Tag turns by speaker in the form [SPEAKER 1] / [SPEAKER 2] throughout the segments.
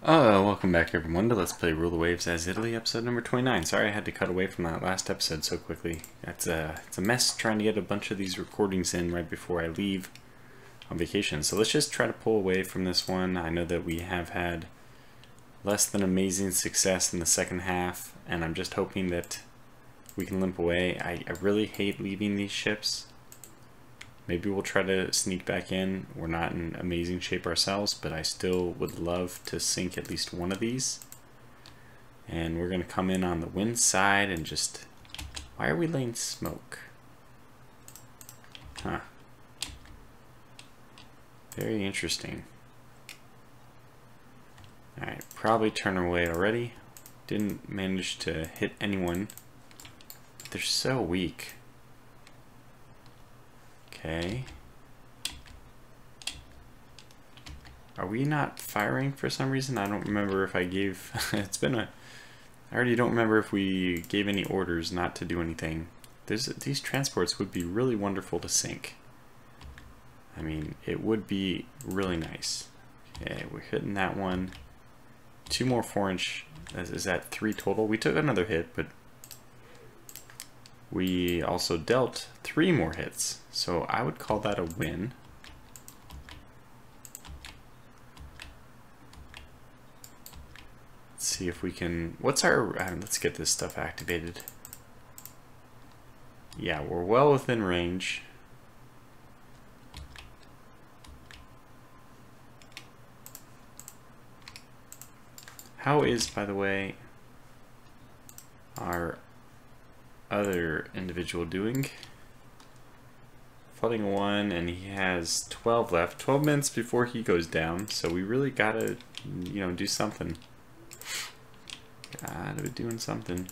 [SPEAKER 1] Welcome back everyone to Let's Play Rule the Waves as Italy, episode number 29. Sorry I had to cut away from that last episode so quickly. It's a mess trying to get a bunch of these recordings in right before I leave on vacation. So let's just try to pull away from this one. I know that we have had less than amazing success in the second half, and I'm just hoping that we can limp away. I really hate leaving these ships. Maybe we'll try to sneak back in. We're not in amazing shape ourselves, but I still would love to sink at least one of these. And we're going to come in on the wind side and just... Why are we laying smoke? Huh. Very interesting. Alright, probably turn away already. Didn't manage to hit anyone. They're so weak. Okay. Are we not firing for some reason? I don't remember if I gave... It's been a... I already don't remember if we gave any orders not to do anything. These transports would be really wonderful to sink. I mean, it would be really nice. Okay, we're hitting that one. 2 more 4-inch. Is that 3 total? We took another hit, but we also dealt 3 more hits. So I would call that a win. Let's see if we can... What's our... let's get this stuff activated. Yeah, we're well within range. How is, by the way, our other individual doing? Flooding 1, and he has 12 left. 12 minutes before he goes down, so we really gotta, do something. Gotta be doing something.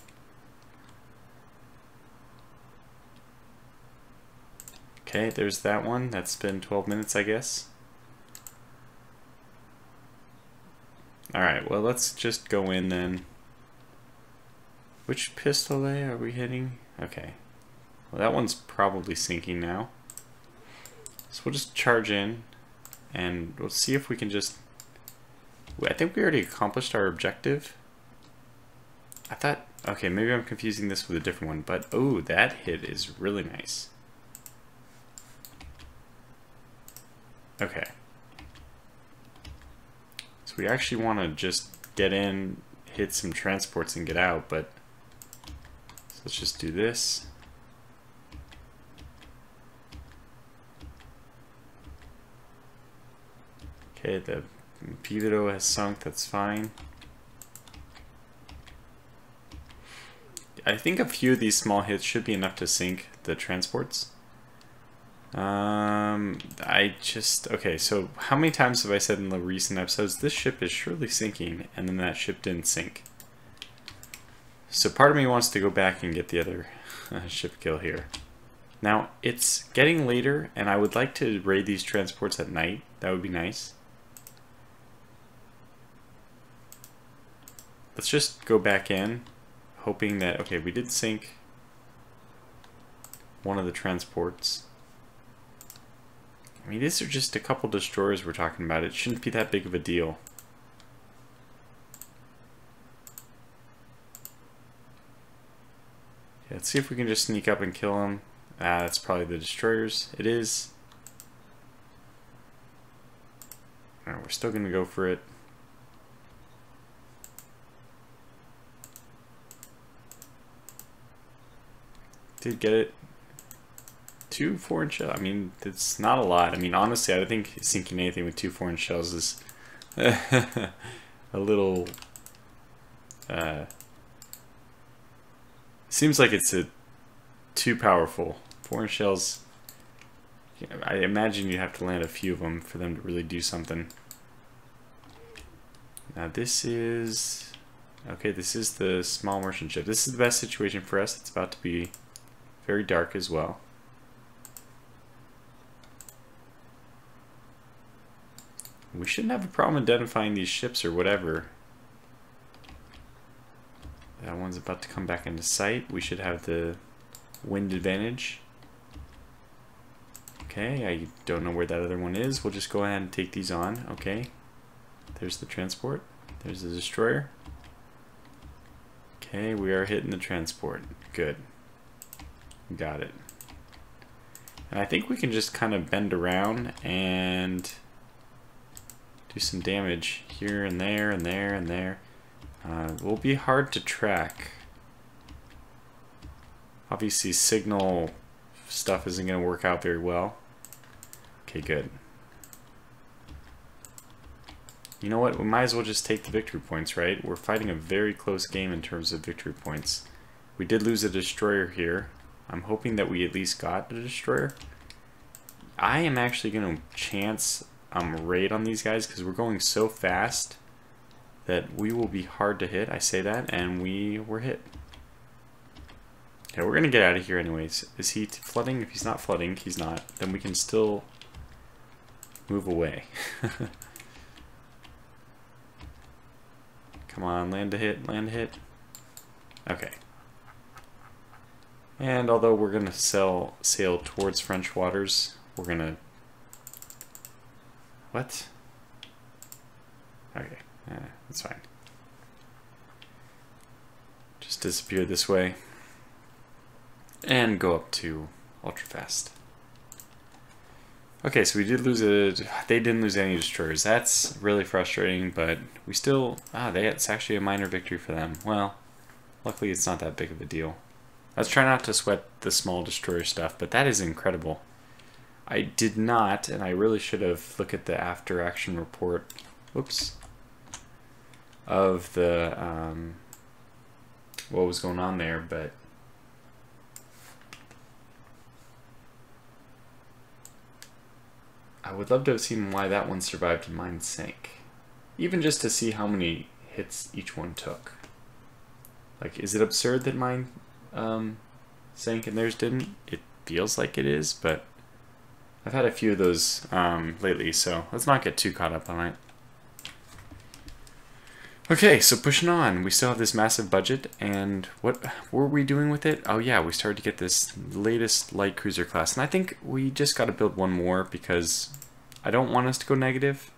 [SPEAKER 1] Okay, there's that one. That's been 12 minutes, I guess. Alright, well, let's just go in then. Which pistol are we hitting? Okay. Well, that one's probably sinking now. So we'll just charge in, and we'll see if we can just... I think we already accomplished our objective. I thought... Okay, maybe I'm confusing this with a different one, but... Oh, that hit is really nice. Okay. So we actually want to just get in, hit some transports, and get out, but... So let's just do this. Okay, the Pivot has sunk, that's fine. I think a few of these small hits should be enough to sink the transports. Okay, so how many times have I said in the recent episodes, this ship is surely sinking, and then that ship didn't sink. So part of me wants to go back and get the other ship kill here. Now, it's getting later, and I would like to raid these transports at night. That would be nice. Let's just go back in, hoping that... Okay, we did sink one of the transports. I mean, these are just a couple destroyers we're talking about. It shouldn't be that big of a deal. Okay, let's see if we can just sneak up and kill them. That's probably the destroyers. It is. Alright, we're still going to go for it. Did get it. 2 4-inch shells. I mean, it's not a lot. I mean, honestly, I think sinking anything with 2 4-inch shells is a little... seems like it's too powerful. 4-inch shells, I imagine you have to land a few of them for them to really do something. Now this is... Okay, this is the small merchant ship. This is the best situation for us. It's about to be very dark as well. We shouldn't have a problem identifying these ships or whatever. That one's about to come back into sight. We should have the wind advantage. Okay, I don't know where that other one is. We'll just go ahead and take these on. Okay. There's the transport. There's the destroyer. Okay, we are hitting the transport. Good. Got it. And I think we can just kind of bend around and do some damage here and there and there and there. It will be hard to track. Obviously, signal stuff isn't going to work out very well. Okay, good. You know what? We might as well just take the victory points, right? We're fighting a very close game in terms of victory points. We did lose a destroyer here. I'm hoping that we at least got a destroyer. I am actually going to chance raid on these guys because we're going so fast that we will be hard to hit. I say that, and we were hit. Okay, we're going to get out of here anyways. Is he flooding? If he's not flooding, he's not. Then we can still move away. Come on, land to hit, land to hit. Okay. And although we're going to sail towards French waters, we're going to... What? Okay, that's fine. Just disappear this way. And go up to ultra fast. Okay, so we did lose they didn't lose any destroyers. That's really frustrating, but we still, it's actually a minor victory for them. Well, luckily it's not that big of a deal. Let's try not to sweat the small destroyer stuff, but that is incredible. I did not, and I really should have looked at the after action report, whoops, of the, what was going on there, but I would love to have seen why that one survived and mine sank. Even just to see how many hits each one took. Like, is it absurd that mine sank and theirs didn't? It feels like it is, but I've had a few of those lately, so let's not get too caught up on it. Okay, so pushing on. We still have this massive budget, and what were we doing with it? Oh yeah, we started to get this latest light cruiser class, and I think we just got to build one more because I don't want us to go negative,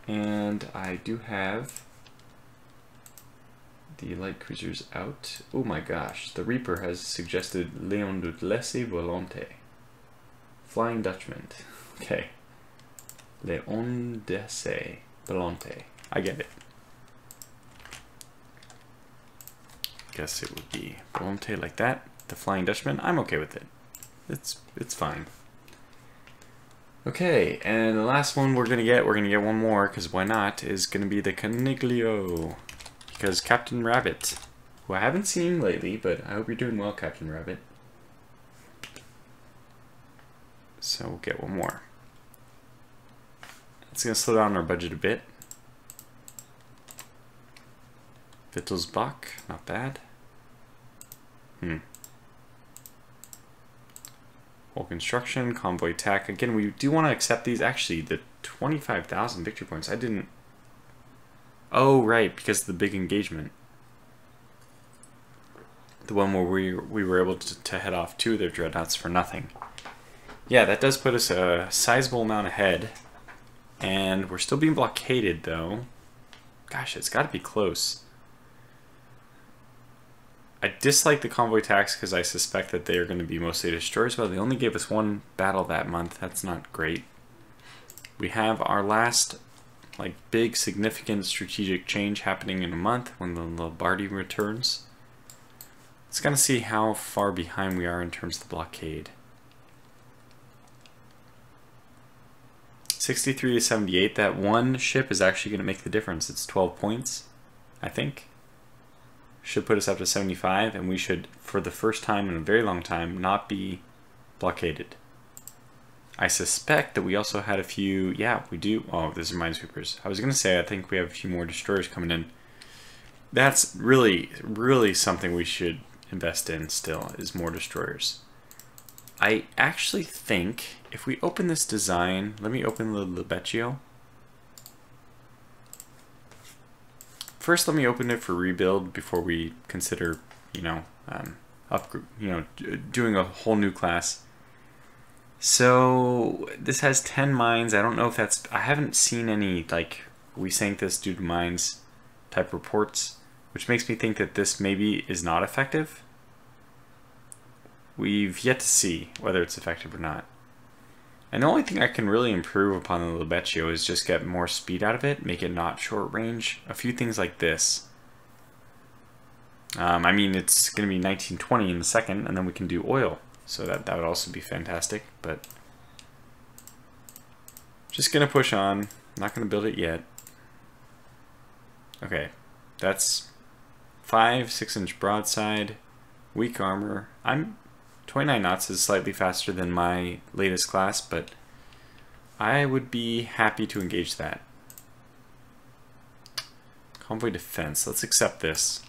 [SPEAKER 1] and I do have the light cruisers out. Oh my gosh, the Reaper has suggested Léon de Laissez Volonté. Flying Dutchman. Okay. Léon de Laissez Volonté. I get it. Guess it would be Volonté like that. The Flying Dutchman. I'm okay with it. It's fine. Okay, and the last one we're gonna get one more, because why not, is gonna be the Caniglio. Because Captain Rabbit, who I haven't seen lately, but I hope you're doing well, Captain Rabbit. So we'll get one more. It's gonna slow down our budget a bit. Wittelsbach, not bad. Whole construction, convoy attack. Again, we do want to accept these. Actually, the 25,000 victory points. I didn't. Oh, right, because of the big engagement. The one where we were able to head off 2 of their dreadnoughts for nothing. Yeah, that does put us a sizable amount ahead. And we're still being blockaded, though. Gosh, it's got to be close. I dislike the convoy attacks because I suspect that they are going to be mostly destroyers. Well, they only gave us 1 battle that month. That's not great. We have our last big significant strategic change happening in a month when the Lombardy returns. Let's kind of see how far behind we are in terms of the blockade. 63 to 78. That one ship is actually going to make the difference. It's 12 points, I think. Should put us up to 75, and we should, for the first time in a very long time, not be blockaded. I suspect that we also had a few, yeah, we do. Oh, this is minesweepers. I was going to say I think we have a few more destroyers coming in. That's really, really something we should invest in still, is more destroyers. I actually think if we open this design, let me open the Lebeccio. First, let me open it for rebuild before we consider, doing a whole new class. So this has 10 mines. I don't know if that's. I haven't seen any we sank this due to mines. type reports, which makes me think that this maybe is not effective. We've yet to see whether it's effective or not. And the only thing I can really improve upon the Libeccio is just get more speed out of it, make it not short range. A few things like this. I mean, it's going to be 1920 in the second, and then we can do oil. So that would also be fantastic, but just going to push on. Not going to build it yet. Okay, that's 6-inch broadside, weak armor. 29 knots is slightly faster than my latest class, but I would be happy to engage that. Convoy defense, let's accept this.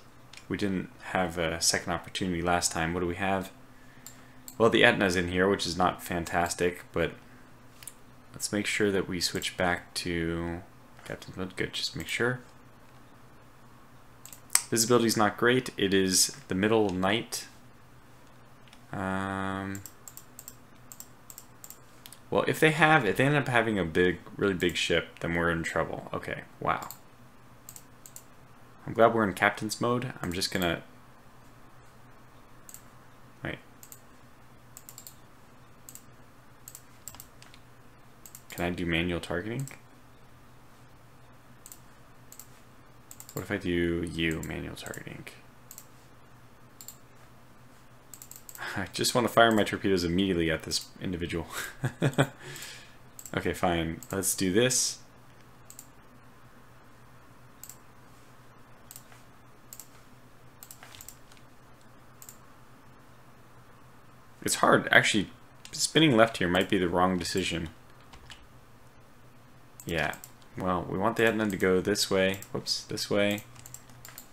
[SPEAKER 1] We didn't have a second opportunity last time. What do we have? Well, the Etna's in here, which is not fantastic, but let's make sure that we switch back to Captain's Mode. Good, just make sure. Visibility is not great. It is the middle of night. Well, if they end up having a really big ship, then we're in trouble. Okay, wow. I'm glad we're in Captain's Mode. I'm just gonna... Wait. Can I do manual targeting? What if I do manual targeting? I just want to fire my torpedoes immediately at this individual. Okay, fine. Let's do this. It's hard. Actually, spinning left here might be the wrong decision. Yeah. Well, we want the Etna to go this way. Whoops, this way.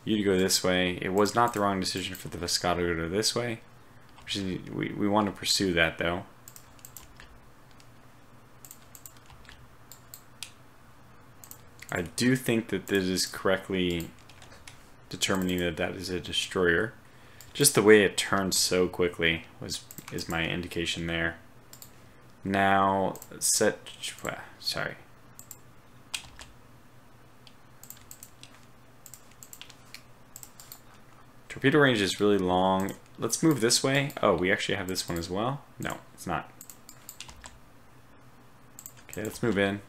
[SPEAKER 1] You to go this way. It was not the wrong decision for the Vescado to go this way. We want to pursue that, though. I do think that this is correctly determining that that is a destroyer. Just the way it turns so quickly is my indication there. Now, sorry. Torpedo range is really long. Let's move this way. Oh, we actually have this one as well? No, it's not. Okay, let's move in.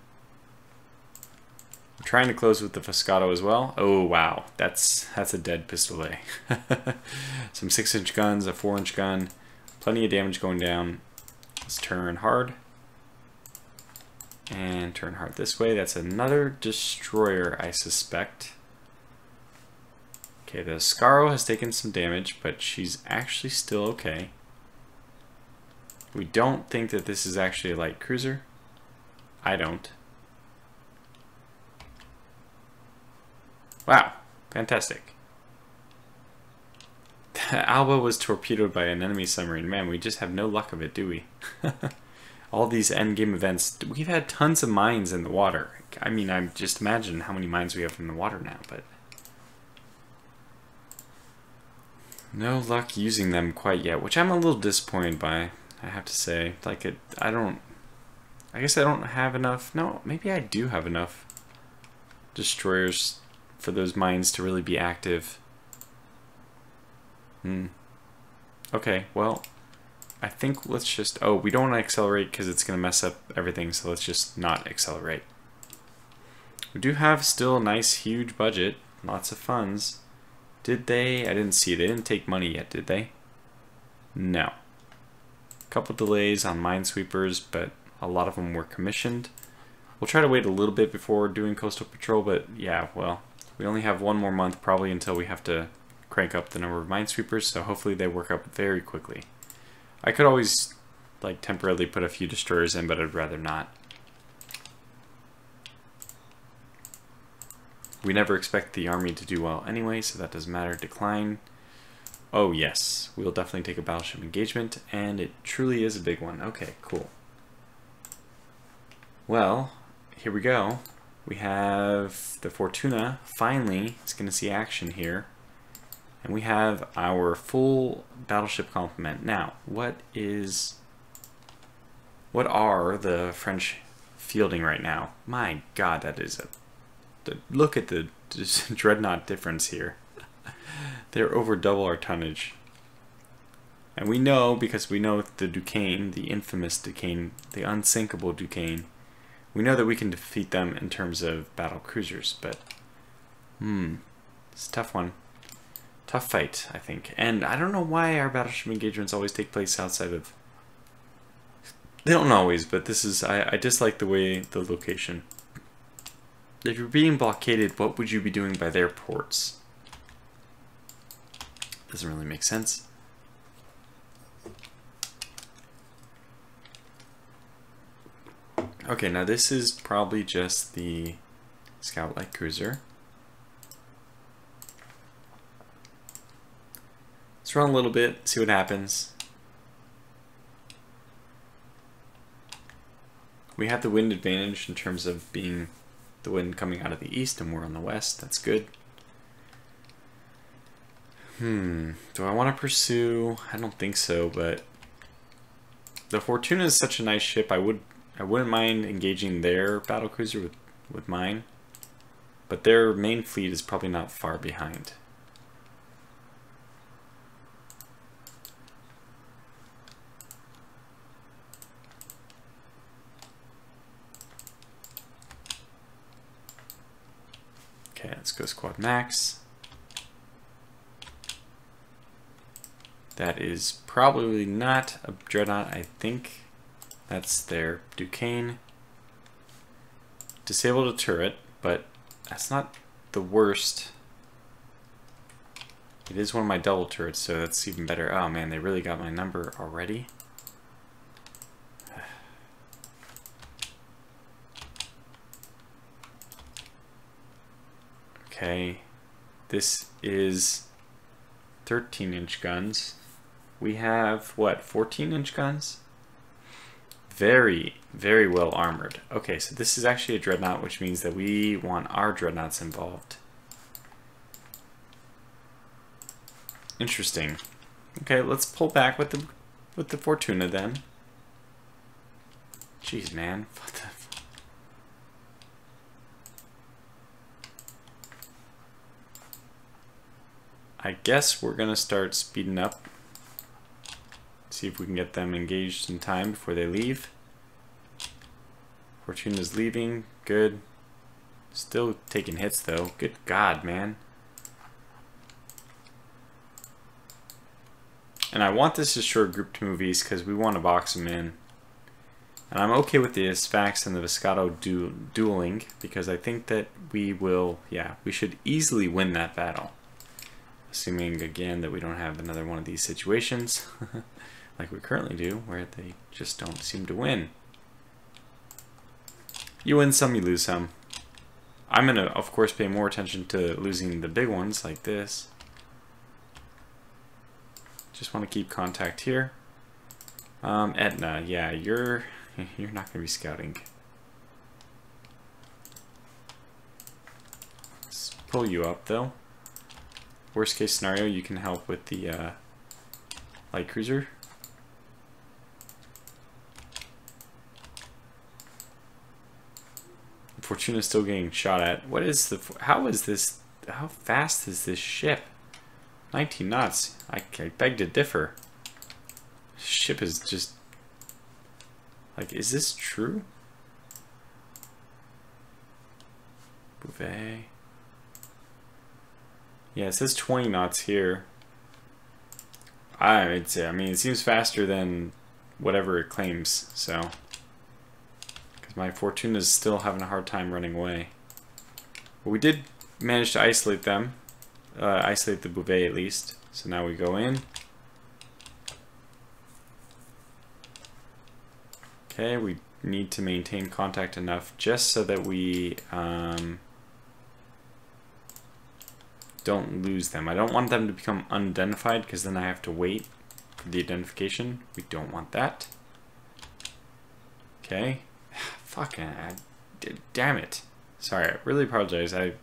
[SPEAKER 1] I'm trying to close with the Vescado as well. Oh, wow. That's a dead pistolet. Some 6-inch guns, a 4-inch gun. Plenty of damage going down. Let's turn hard. And turn hard this way. That's another destroyer, I suspect. Okay, the Scaro has taken some damage, but she's actually still okay. We don't think that this is actually a light cruiser. I don't. Wow, fantastic. The Alba was torpedoed by an enemy submarine. Man, we just have no luck of it, do we? All these endgame events. We've had tons of mines in the water. I mean, I just imagine how many mines we have in the water now, but... no luck using them quite yet, which I'm a little disappointed by, I have to say. Like, I guess I don't have enough. No, maybe I do have enough destroyers for those mines to really be active. Okay, well, I think let's just... oh, we don't want to accelerate because it's going to mess up everything, so let's just not accelerate. We do have still a nice, huge budget, lots of funds. Did they? I didn't see. They didn't take money yet, did they? No. A couple delays on minesweepers, but a lot of them were commissioned. We'll try to wait a little bit before doing coastal patrol, but yeah, well, we only have one more month probably until we have to crank up the number of minesweepers, so hopefully they work up very quickly. I could always like temporarily put a few destroyers in, but I'd rather not. We never expect the army to do well anyway, so that doesn't matter. Decline. Oh yes, we'll definitely take a battleship engagement, and it truly is a big one. Okay, cool. Well, here we go. We have the Fortuna, finally, it's going to see action here. And we have our full battleship complement. Now, what are the French fielding right now? My god, that is a Look at the dreadnought difference here. They're over double our tonnage. And we know, because we know the Duquesne, the infamous Duquesne, the unsinkable Duquesne, we know that we can defeat them in terms of battle cruisers, but it's a tough one. Tough fight, I think. And I don't know why our battleship engagements always take place outside of... They don't always, but this is... I dislike the way, the location. If you're being blockaded, what would you be doing by their ports? Doesn't really make sense. Okay, now this is probably just the scout light cruiser. Let's run a little bit, see what happens. We have the wind advantage in terms of being the wind coming out of the east and we're on the west. That's good. Do I want to pursue? I don't think so, but the Fortuna is such a nice ship. I wouldn't mind engaging their battlecruiser with mine, but their main fleet is probably not far behind. Okay, let's go squad max. That is probably not a dreadnought, I think. That's their Duquesne. Disabled a turret, but that's not the worst. It is one of my double turrets, so that's even better. Oh man, they really got my number already. Okay, this is 13-inch guns. We have, what, 14-inch guns? Very, very well armored. Okay, so this is actually a dreadnought, which means that we want our dreadnoughts involved. Interesting. Okay, let's pull back with the Fortuna then. Jeez, man. What the I guess we're gonna start speeding up. See if we can get them engaged in time before they leave. Fortuna's leaving. Good. Still taking hits though. Good God, man. And I want this to short group to move east because we want to box them in. And I'm okay with the Sfax and the Viscato dueling because I think that we will, yeah, we should easily win that battle. Assuming, again, that we don't have another one of these situations, like we currently do, where they just don't seem to win. You win some, you lose some. I'm going to, of course, pay more attention to losing the big ones, like this. Just want to keep contact here. Etna, yeah, you're not going to be scouting. Let's pull you up, though. Worst case scenario, you can help with the light cruiser. Fortuna's still getting shot at. What is the? How is this? How fast is this ship? 19 knots. I beg to differ. Ship is just like, is this true? Bouvet. Yeah, it says 20 knots here. I mean, it seems faster than whatever it claims, so. Because my Fortuna is still having a hard time running away. But we did manage to isolate them. Isolate the Bouvet at least. So now we go in. Okay, we need to maintain contact enough just so that we don't lose them. I don't want them to become unidentified because then I have to wait for the identification. We don't want that. Okay. Fucking damn it. Sorry, I really apologize. I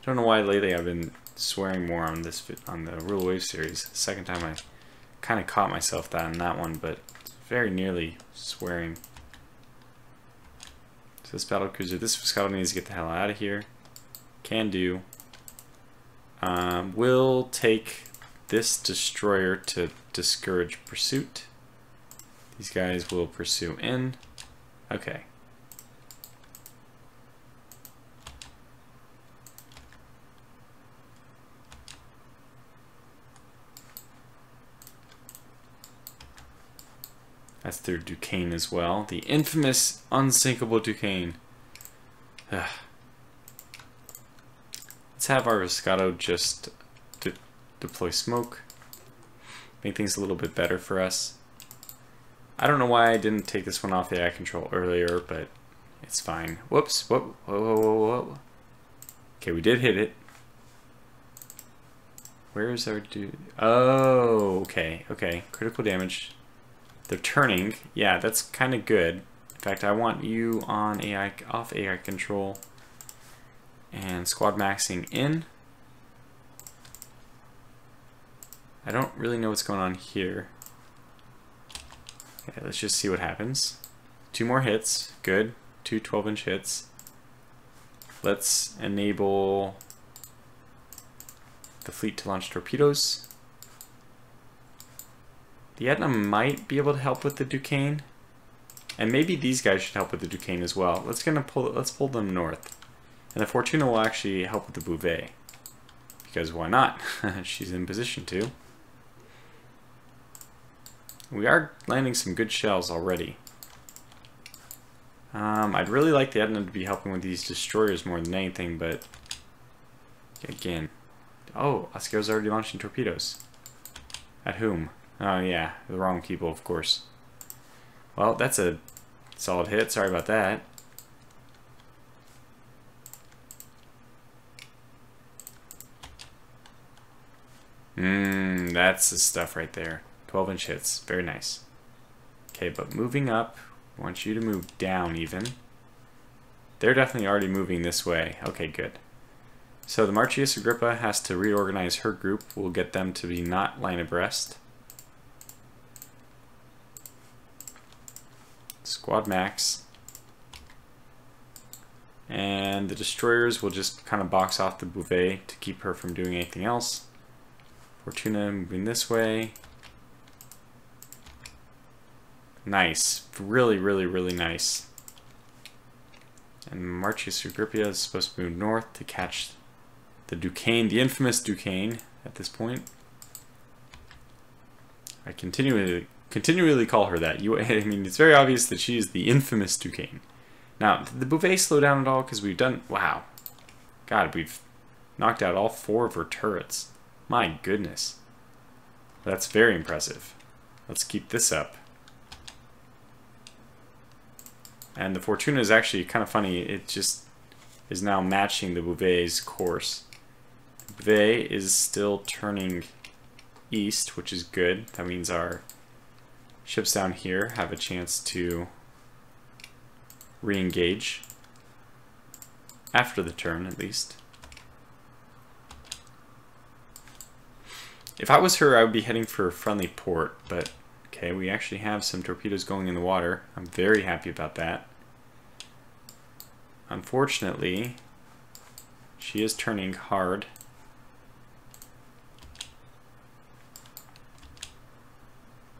[SPEAKER 1] don't know why lately I've been swearing more on this on the Rule Wave series. The second time I kind of caught myself that on that one, but very nearly swearing. So this battlecruiser, this Viscato needs to get the hell out of here. Can do. We'll take this destroyer to discourage pursuit. These guys will pursue in. Okay. That's their Duquesne as well. The infamous unsinkable Duquesne. Ugh. Let's have our Riscato just deploy smoke. Make things a little bit better for us. I don't know why I didn't take this one off the AI control earlier, but it's fine. Whoops. Whoa, whoa, whoa, whoa, whoa. Okay, we did hit it. Where's our dude? Oh, okay, okay. Critical damage. They're turning. Yeah, that's kind of good. In fact, I want you on AI, off AI control. And squad maxing in. I don't really know what's going on here. Okay, let's just see what happens. 2 more hits. Good. 2 12-inch hits. Let's enable the fleet to launch torpedoes. The Etna might be able to help with the Duquesne. And maybe these guys should help with the Duquesne as well. Let's pull them north. And the Fortuna will actually help with the Bouvet. Because why not? She's in position to. We are landing some good shells already. I'd really like the Etna to be helping with these destroyers more than anything, but again. Oh, Osceola's already launching torpedoes. At whom? Oh yeah, the wrong people, of course. Well, that's a solid hit. Sorry about that. That's the stuff right there. 12-inch hits. Very nice. Okay, but moving up. I want you to move down even. They're definitely already moving this way. Okay, good. So the Marcius Agrippa has to reorganize her group. We'll get them to be not line abreast. Squad max. And the destroyers will just kind of box off the Bouvet to keep her from doing anything else. Fortuna moving this way. Nice. Really, really, really nice. And Marcius Agrippa is supposed to move north to catch the Duquesne, the infamous Duquesne at this point. I continually call her that. I mean, it's very obvious that she is the infamous Duquesne. Now, did the Bouvet slow down at all? Because we've done... Wow. God, we've knocked out all 4 of her turrets. My goodness. That's very impressive. Let's keep this up. And the Fortuna is actually kind of funny. It just is now matching the Bouvet's course. The Bouvet is still turning east, which is good. That means our ships down here have a chance to re-engage. After the turn, at least. If I was her, I would be heading for a friendly port, but okay, we actually have some torpedoes going in the water. I'm very happy about that. Unfortunately, she is turning hard.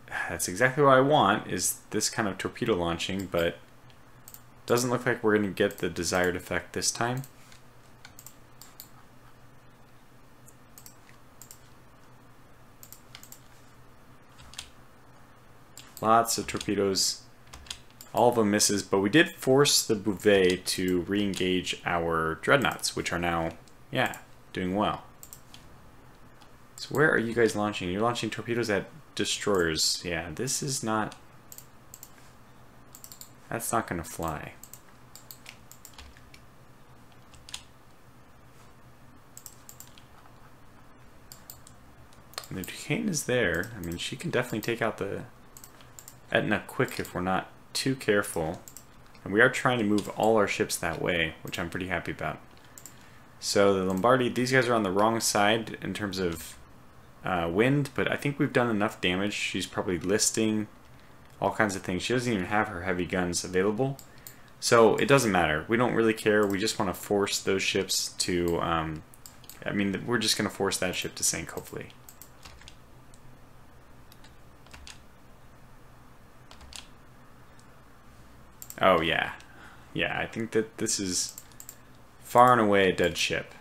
[SPEAKER 1] That's exactly what I want, is this kind of torpedo launching, but doesn't look like we're going to get the desired effect this time. Lots of torpedoes. All of them misses, but we did force the Bouvet to re-engage our dreadnoughts, which are now, yeah, doing well. So where are you guys launching? You're launching torpedoes at destroyers. Yeah, this is not... That's not going to fly. And the Duquesne is there. I mean, she can definitely take out the Etna quick if we're not too careful. And we are trying to move all our ships that way, which I'm pretty happy about. So the Lombardi, these guys are on the wrong side in terms of wind, but I think we've done enough damage. She's probably listing all kinds of things. She doesn't even have her heavy guns available. So it doesn't matter. We don't really care. We just want to force those ships to, I mean, we're just going to force that ship to sink, hopefully. Oh, yeah. Yeah, I think that this is far and away a dead ship.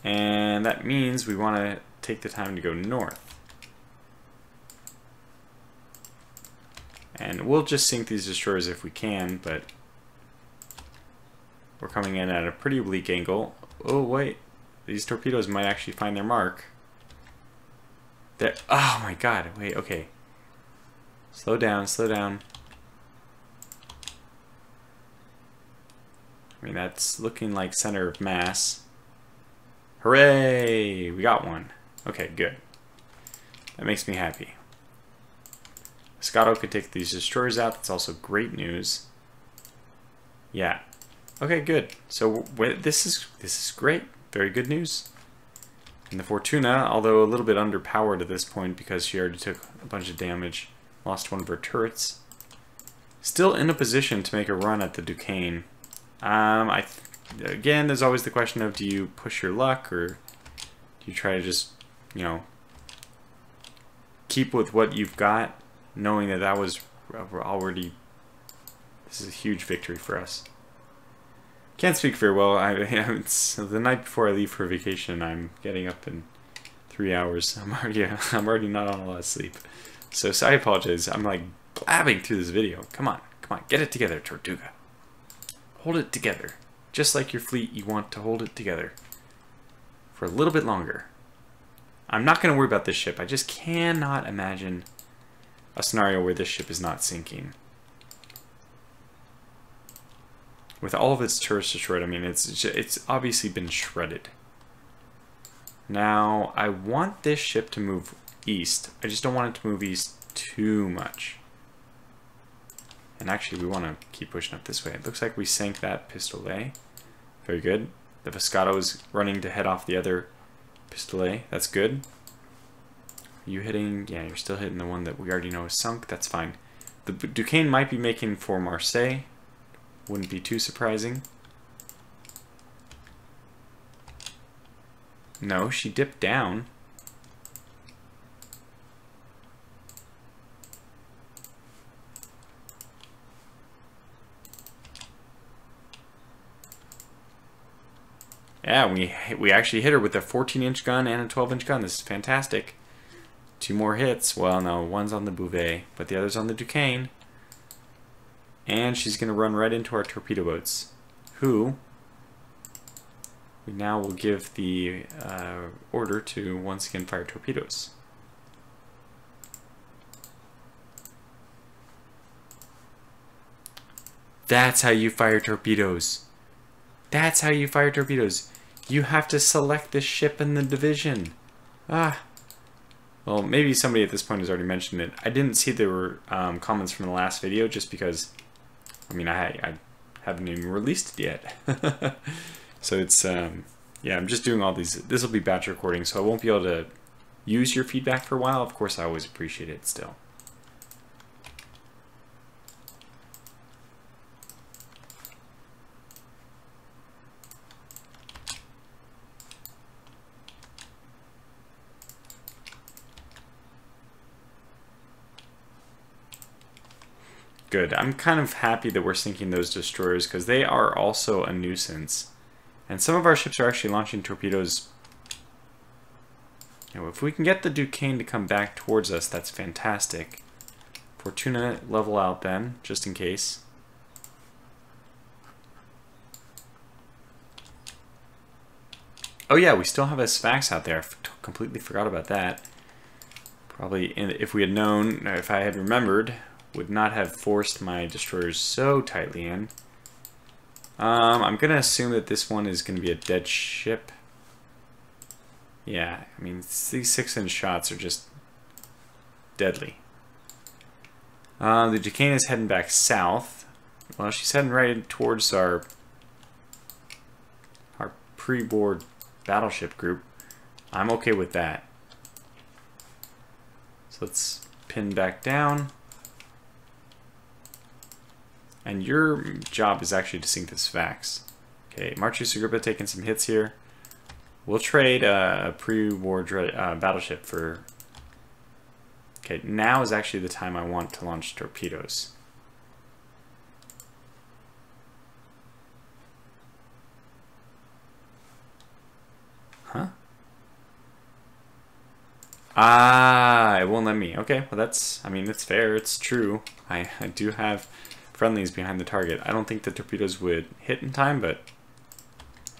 [SPEAKER 1] And that means we want to take the time to go north. And we'll just sink these destroyers if we can, but we're coming in at a pretty oblique angle. Oh, wait. These torpedoes might actually find their mark. There. Oh, my God. Wait, okay. Slow down, slow down. I mean, that's looking like center of mass. Hooray! We got one. Okay, good. That makes me happy. Scotto could take these destroyers out. That's also great news. Yeah. Okay, good. So this is great. Very good news. And the Fortuna, although a little bit underpowered at this point because she already took a bunch of damage, lost one of her turrets, still in a position to make a run at the Duquesne. Again, there's always the question of, do you push your luck or do you try to just, you know, keep with what you've got, knowing that that was already, this is a huge victory for us. Can't speak very well. It's the night before I leave for vacation. I'm getting up in 3 hours. I'm already not on a lot of sleep. So I apologize. I'm like blabbing through this video. Come on, get it together, Tortuga. Hold it together. Just like your fleet, you want to hold it together for a little bit longer. I'm not going to worry about this ship. I just cannot imagine a scenario where this ship is not sinking. With all of its turrets destroyed, I mean, it's obviously been shredded. Now, I want this ship to move east. I just don't want it to move east too much. And actually, we want to keep pushing up this way. It looks like we sank that Pistolet. Very good. The Viscato is running to head off the other Pistolet. That's good. You hitting? Yeah, you're still hitting the one that we already know is sunk. That's fine. The Duquesne might be making for Marseille. Wouldn't be too surprising. No, she dipped down. Yeah, we actually hit her with a 14-inch gun and a 12-inch gun. This is fantastic. 2 more hits. Well, no, one's on the Bouvet, but the other's on the Duquesne. And she's going to run right into our torpedo boats, who we now will give the order to once again fire torpedoes. That's how you fire torpedoes. That's how you fire torpedoes. You have to select the ship in the division. Ah. Well, maybe somebody at this point has already mentioned it. I didn't see there were comments from the last video just because, I mean, I haven't even released it yet. So it's, yeah, I'm just doing all these. This will be batch recording, so I won't be able to use your feedback for a while. Of course, I always appreciate it still. Good. I'm kind of happy that we're sinking those destroyers because they are also a nuisance. And some of our ships are actually launching torpedoes. You know, if we can get the Duquesne to come back towards us, that's fantastic. Fortuna level out then, just in case. Oh yeah, we still have a Sphax out there. I completely forgot about that. Probably, if we had known, if I had remembered, would not have forced my destroyers so tightly in. I'm going to assume that this one is going to be a dead ship. Yeah, I mean, these 6-inch shots are just deadly. The Duquesne is heading back south. Well, she's heading right towards our pre-board battleship group. I'm okay with that. So let's pin back down. And your job is actually to sink this Vax. Okay, Marchus Agrippa taking some hits here. We'll trade a pre-war battleship for... Okay, now is actually the time I want to launch torpedoes. Huh? Ah, it won't let me. Okay, well that's, I mean, it's fair, it's true. I do have friendlies behind the target. I don't think the torpedoes would hit in time, but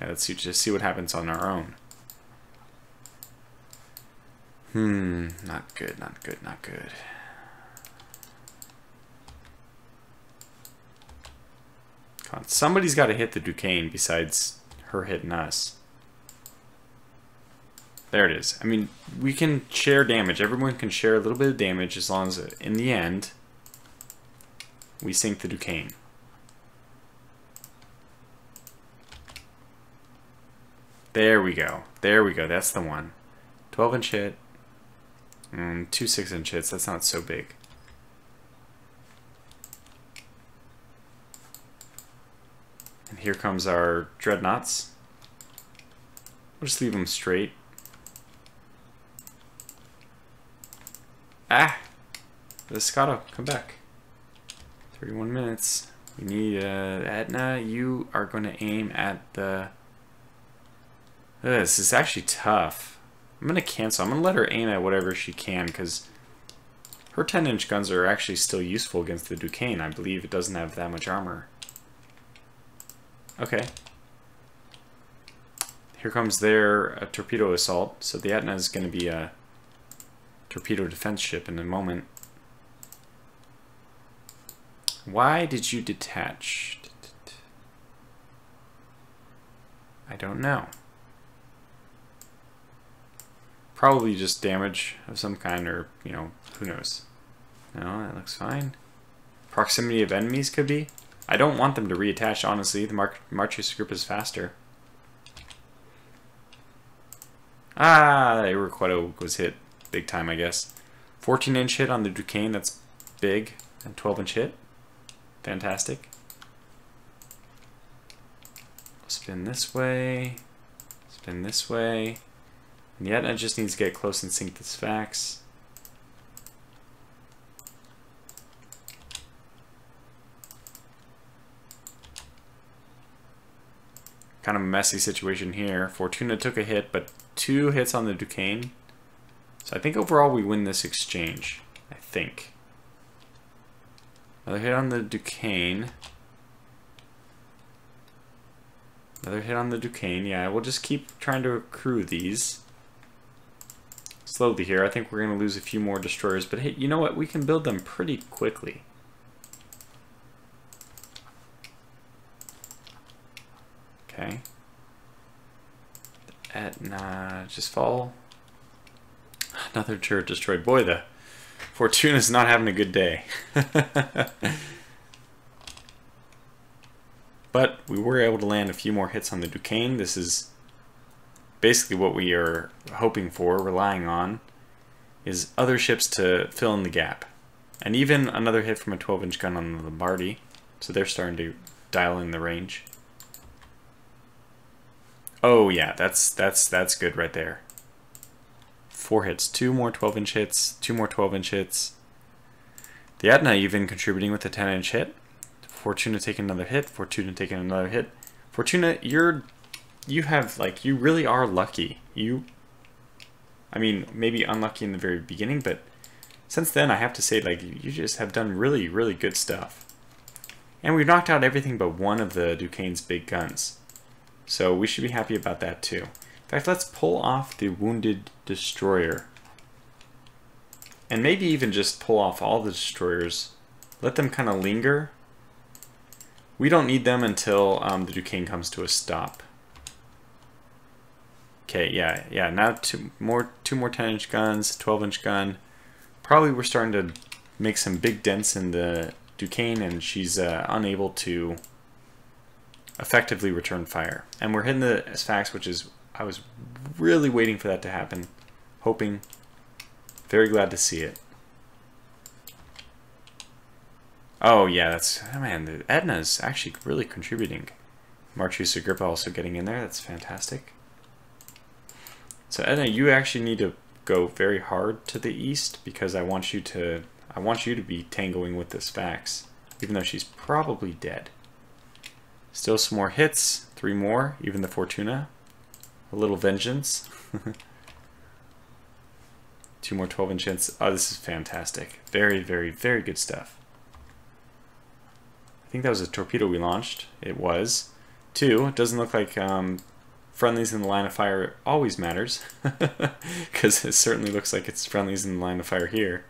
[SPEAKER 1] yeah, let's just see what happens on our own. Not good, not good, not good. Come on, somebody's got to hit the Duquesne besides her hitting us. There it is. I mean, we can share damage. Everyone can share a little bit of damage as long as, in the end, we sink the Duquesne. There we go. There we go. That's the one. 12-inch hit. 2 6-inch hits. That's not so big. And here comes our dreadnoughts. We'll just leave them straight. Ah! The Scotto, come back. 31 minutes. We need Etna. You are going to aim at the... This is actually tough. I'm going to cancel. I'm going to let her aim at whatever she can, because her 10-inch guns are actually still useful against the Duquesne. I believe it doesn't have that much armor. Okay. Here comes their torpedo assault. So the Etna is going to be a torpedo defense ship in a moment. Why did you detach? I don't know. Probably just damage of some kind, or, you know, who knows. No, that looks fine. Proximity of enemies could be. I don't want them to reattach, honestly. The Marchus group is faster. Ah, the Iroquois was hit big time, I guess. 14-inch hit on the Duquesne, that's big. And 12-inch hit. Fantastic. Spin this way. Spin this way. And yet, I just need to get close and sink this Vax. Kind of a messy situation here. Fortuna took a hit, but 2 hits on the Duquesne. So I think overall we win this exchange. I think. Another hit on the Duquesne. Another hit on the Duquesne. Yeah, we'll just keep trying to accrue these. Slowly here. I think we're going to lose a few more destroyers, but hey, you know what? We can build them pretty quickly. Okay. Etna, just fall. Another turret destroyed. Boy, the Fortuna's not having a good day. But we were able to land a few more hits on the Duquesne. This is basically what we are hoping for, relying on, is other ships to fill in the gap. And even another hit from a 12-inch gun on the Lombardy. So they're starting to dial in the range. Oh yeah, that's good right there. 4 hits, 2 more 12-inch hits, 2 more 12-inch hits. The Etna even contributing with a 10-inch hit. Fortuna taking another hit. Fortuna taking another hit. Fortuna, you have, like, you really are lucky. I mean, maybe unlucky in the very beginning, but since then, I have to say, like, you just have done really, really good stuff. And we've knocked out everything but one of the Duquesne's big guns. So we should be happy about that too. In fact, let's pull off the wounded destroyer. And maybe even just pull off all the destroyers. Let them kind of linger. We don't need them until the Duquesne comes to a stop. Okay, yeah. Now two more 10-inch guns, 12-inch gun. Probably we're starting to make some big dents in the Duquesne, and she's unable to effectively return fire. And we're hitting the Sfax, which is, I was really waiting for that to happen. Hoping. Very glad to see it. Oh yeah, that's, oh man, the Etna's actually really contributing. Marchese Agrippa also getting in there. That's fantastic. So Edna, you actually need to go very hard to the east because I want you to be tangling with this Sfax, even though she's probably dead. Still some more hits, 3 more, even the Fortuna. A little vengeance. 2 more 12-inch hits. Oh, this is fantastic. Very, very, very good stuff. I think that was a torpedo we launched. It was. 2, it doesn't look like friendlies in the line of fire always matters, because it certainly looks like it's friendlies in the line of fire here.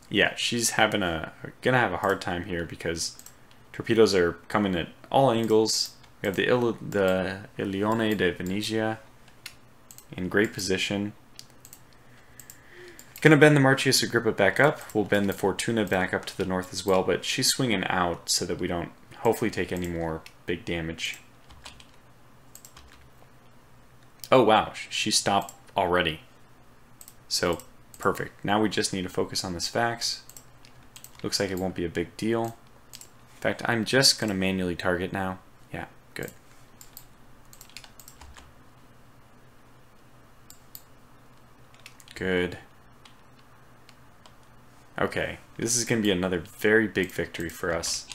[SPEAKER 1] Yeah, she's gonna have a hard time here because torpedoes are coming at all angles. We have the Ilione de Venezia in great position. Gonna bend the Marchese Agrippa back up. We'll bend the Fortuna back up to the north as well, but she's swinging out so that we don't hopefully take any more big damage. Oh wow, she stopped already. So perfect. Now we just need to focus on this Sfax. Looks like it won't be a big deal. In fact, I'm just gonna manually target now. Yeah, good. Good. Okay, this is going to be another very big victory for us.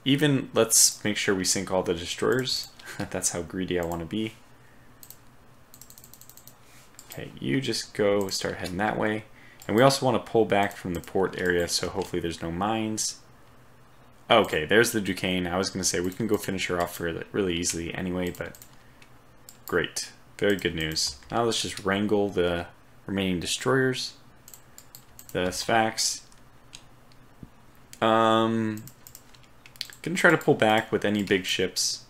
[SPEAKER 1] Even, let's make sure we sink all the destroyers. That's how greedy I want to be. Okay, you just go start heading that way. And we also want to pull back from the port area, so hopefully there's no mines. Okay, there's the Duquesne. I was going to say we can go finish her off really easily anyway, but great. Very good news. Now let's just wrangle the remaining destroyers. The Sfax. Gonna try to pull back with any big ships,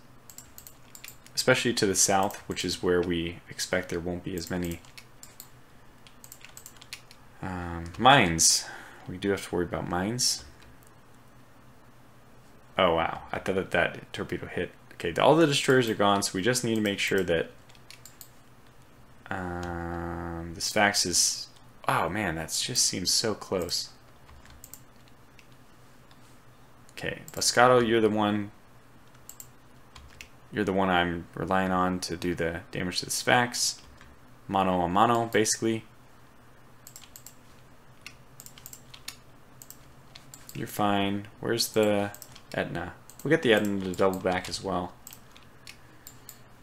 [SPEAKER 1] especially to the south, which is where we expect there won't be as many mines. We do have to worry about mines. Oh wow, I thought that torpedo hit. Okay, all the destroyers are gone, so we just need to make sure that the Sfax is... Oh man, that just seems so close. Okay, Vascato, you're the one I'm relying on to do the damage to the Sfax. Mano a mano, basically. You're fine. Where's the Etna? We'll get the Etna to double back as well.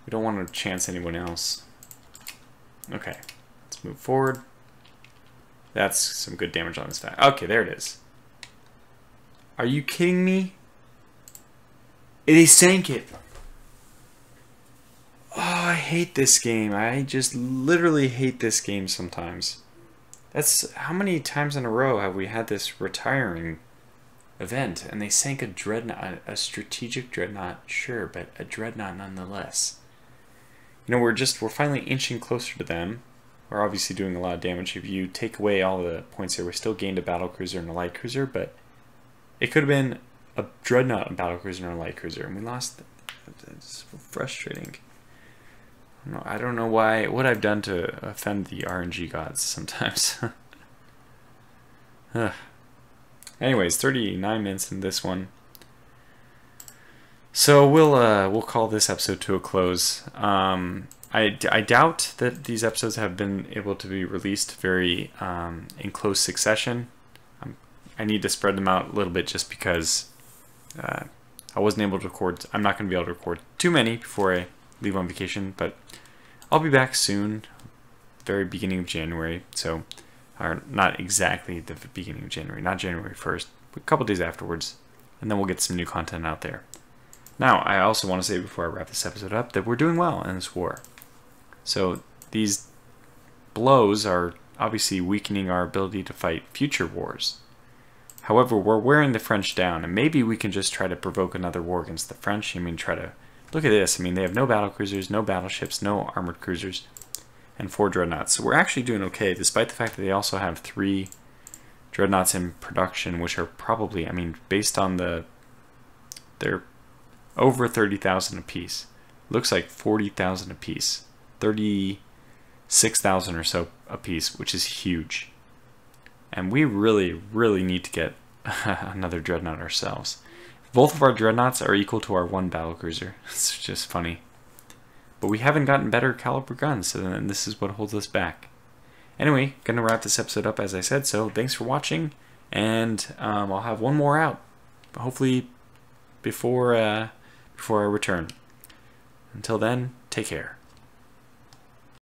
[SPEAKER 1] We don't want to chance anyone else. Okay, let's move forward. That's some good damage on this Sfax. Okay, there it is. Are you kidding me? They sank it. Oh, I hate this game. I just literally hate this game sometimes. That's how many times in a row have we had this retiring event, and they sank a dreadnought, a strategic dreadnought, sure, but a dreadnought nonetheless. You know, we're finally inching closer to them. We're obviously doing a lot of damage. If you take away all the points here, we still gained a battlecruiser and a light cruiser, but it could have been a dreadnought, a battlecruiser, and a light cruiser, and we lost. It's frustrating. I don't know what I've done to offend the RNG gods sometimes. Anyways, 39 minutes in this one. So we'll call this episode to a close. I doubt that these episodes have been able to be released very in close succession. I need to spread them out a little bit just because I wasn't able to record. I'm not going to be able to record too many before I leave on vacation, but I'll be back soon, very beginning of January. So, or not exactly the beginning of January, not January 1st, but a couple days afterwards, and then we'll get some new content out there. Now, I also want to say before I wrap this episode up that we're doing well in this war. So these blows are obviously weakening our ability to fight future wars. However, we're wearing the French down, and maybe we can just try to provoke another war against the French. I mean, try to... Look at this. I mean, they have no battlecruisers, no battleships, no armored cruisers, and 4 dreadnoughts. So we're actually doing okay, despite the fact that they also have 3 dreadnoughts in production, which are probably, I mean, based on they're over 30,000 apiece. Looks like 40,000 apiece. 36,000 or so apiece, which is huge. And we really, really need to get another dreadnought ourselves. Both of our dreadnoughts are equal to our one battlecruiser. It's just funny. But we haven't gotten better caliber guns, so then this is what holds us back. Anyway, gonna wrap this episode up as I said, so thanks for watching, and I'll have one more out, hopefully before I return. Until then, take care.